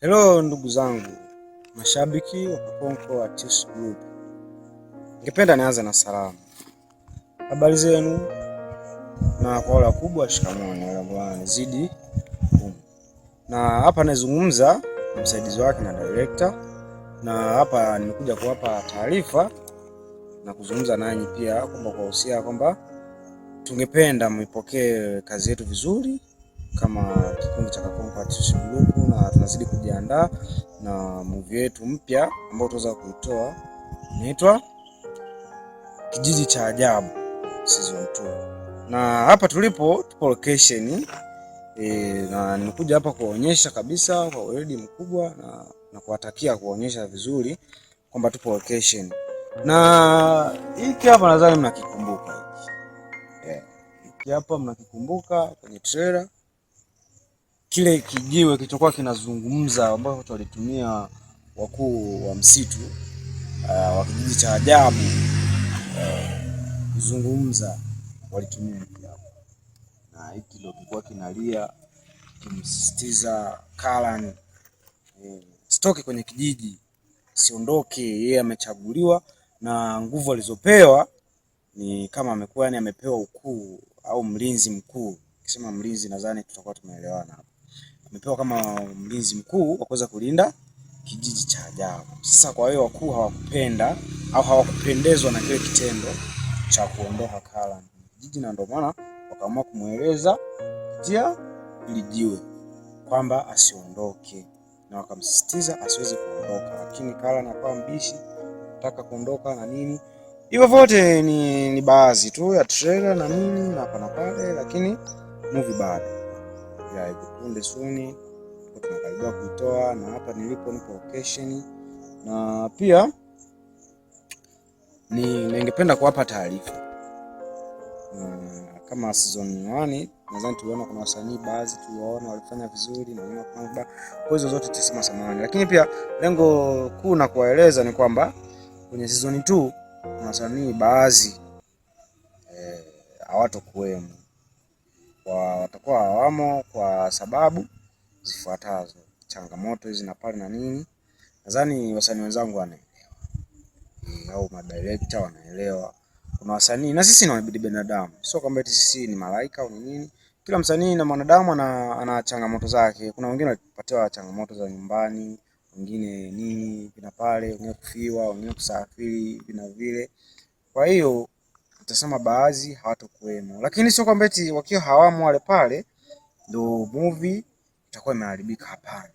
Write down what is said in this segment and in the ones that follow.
Hello ndugu zangu mashabiki wa Kakonko Artists Group. Ningependa nianze na salamu. Habari zenu? Na kwa wale wakubwa shikamoo, wale bwana zidi. Na hapa nazungumza msaidizi wake na director. Na hapa nimekuja kuwapa taarifa na kuzungumza nanyi pia kwamba kuwahusia kwamba tungependa mipokee kazi yetu vizuri kama kikundi cha Kakonko Artists Group, na tunazidi kujiandaa na movie yetu mpya ambayo tutaweza kuitoa, inaitwa Kijiji cha Ajabu season 2. Na hapa tupo location na nimekuja hapa kuonyesha kabisa kwa weledi mkubwa na kuwatakia kuonyesha vizuri kwamba tupo location. Na hiki hapa nadhani mnakikumbuka hiki hapa mnakikumbuka kwenye trailer, kile kijiwe kilichokuwa kinazungumza ambacho walitumia wakuu wa msitu wa Kijiji cha Ajabu kuzungumza, walitumia hiki hapa. Na hiki ndio kilikuwa kinalia kimsisitiza Karan stoki kwenye kijiji, siondoke. Yeye amechaguliwa na nguvu alizopewa ni kama amekuwa amepewa ukuu au mlinzi mkuu. Kisema mlinzi nadhani tutakuwa tumeelewana hapa. Amepewa kama mlinzi mkuu wa kuweza kulinda Kijiji cha Ajabu. Sasa kwa hiyo wakuu hawakupenda au hawakupendezwa na kile kitendo cha kuondoka Karan kijiji, na ndio maana wakaamua kumueleza kupitia ili jiwe kwamba asiondoke, na wakamsisitiza asiweze kuondoka, lakini Karan akawa mbishi, nataka kuondoka na nini. Hivyo vote ni baadhi tu ya trailer na nini na hapa na pale, lakini movie bado ya hivi punde suni tunakaribia kuitoa. Na hapa nipo location, na pia ningependa kuwapa taarifa kama season 1 nadhani tuliona kuna wasanii baadhi tuliwaona walifanya vizuri na kwamba kwa hizo zote tusema samahani, lakini pia lengo kuu na kuwaeleza ni kwamba kwenye season 2 kuna wasanii baadhi hawatokuwemo, watakuwa hawamo kwa sababu zifuatazo, changamoto hizi na pale na nini. Nadhani wasanii wenzangu wanaelewa au madirector wanaelewa. Kuna wasanii na sisi ni binadamu, sio kwamba eti sisi ni malaika au nini. Kila msanii na mwanadamu ana changamoto zake. Kuna wengine walipatiwa changamoto za nyumbani, wengine nini na pale, wengine kufiwa, wengine kusafiri na vile. Kwa hiyo tutasema baadhi hawatokuwemo, lakini sio kwamba eti wakiwa hawamo wale pale ndio movie itakuwa imeharibika. Hapana,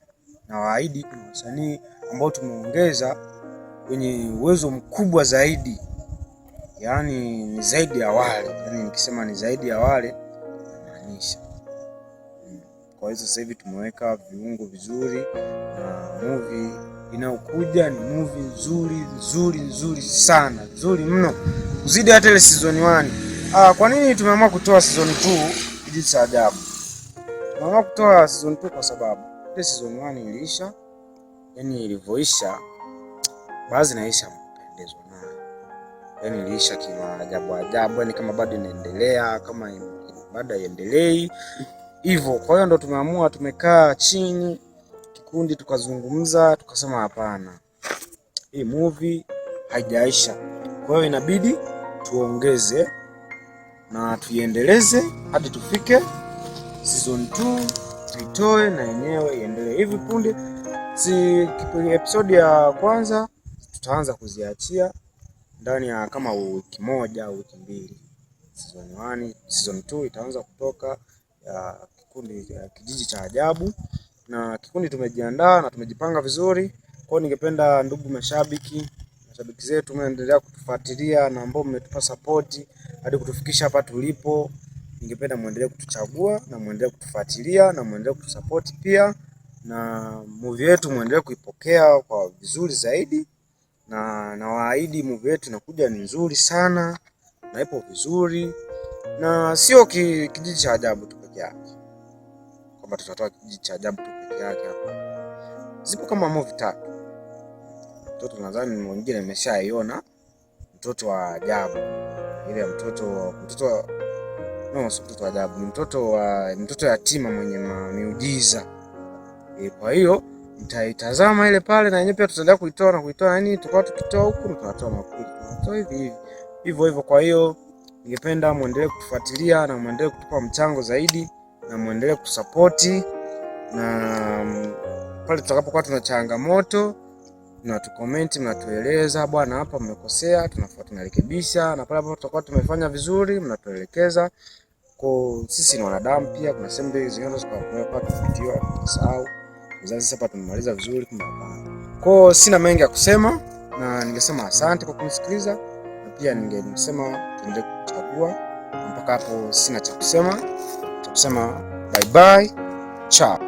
na waahidi kuna wasanii ambao tumeongeza wenye uwezo mkubwa zaidi, yani ni zaidi ya wale. Yani nikisema ni zaidi ya wale namaanisha. Kwa hiyo sasa hivi tumeweka viungo vizuri, na movie inayokuja ni movie nzuri sana, nzuri mno kuzidi hata ile season 1. Kwa nini tumeamua kutoa season 2 Kijiji cha Ajabu? Tumeamua kutoa season 2 kwa sababu ile season 1 iliisha, yani ilivyoisha baadhi naisha mpendezwa nayo, yani iliisha kimaajabu ajabu, yani kama bado inaendelea, kama bado iendelei hivyo. Kwa hiyo ndo tumeamua, tumekaa chini kikundi tukazungumza, tukasema hapana, hii movie haijaisha, kwa hiyo inabidi tuongeze na tuiendeleze hadi tufike season 2 tuitoe na yenyewe iendelee. Hivi punde episode ya kwanza tutaanza kuziachia ndani ya kama wiki moja au wiki mbili. Season 1, season 2 itaanza kutoka ya kikundi ya Kijiji cha Ajabu, na kikundi tumejiandaa na tumejipanga vizuri. Kwa hiyo ningependa ndugu mashabiki zetu mnaendelea kutufuatilia na ambao mmetupa support hadi kutufikisha hapa tulipo, ningependa muendelee kutuchagua na muendelee kutufuatilia na muendelee kutusupport pia, na movie yetu muendelee kuipokea kwa vizuri zaidi, na waahidi movie yetu inakuja ni nzuri sana na ipo vizuri, na sio Kijiji cha Ajabu tu peke yake, kwamba tutatoa Kijiji cha Ajabu tu peke yake. Hapa zipo kama movie 3. Mtoto nadhani mwingine nimeshaiona, Mtoto wa Ajabu, ile mtoto sio mtoto wa ajabu, ni mtoto yatima mwenye miujiza. Kwa hiyo mtaitazama ile pale, na yenyewe pia tutaendelea kuitoa na kuitoa, yani tukao tukitoa huku tunatoa makuli, tunatoa hivi hivyo. Kwa hiyo ningependa muendelee kutufuatilia na muendelee kutupa mchango zaidi na muendelee kusupporti, na pale tutakapokuwa tuna changamoto mnatukomenti, mnatueleza bwana, hapa mmekosea, tunarekebisha, na pale ambapo tutakuwa tumefanya vizuri mnatuelekeza. Kwa sisi ni wanadamu pia, kuna sehemu mbili zingine tunapata kupitiwa, tunasahau. Sasa hapa tumemaliza vizuri, kumbe hapana. Kwa sina mengi ya kusema, na ningesema asante kwa kunisikiliza, na pia ningesema tuendelee kuchagua. Mpaka hapo sina cha kusema. Bye bye. Ciao.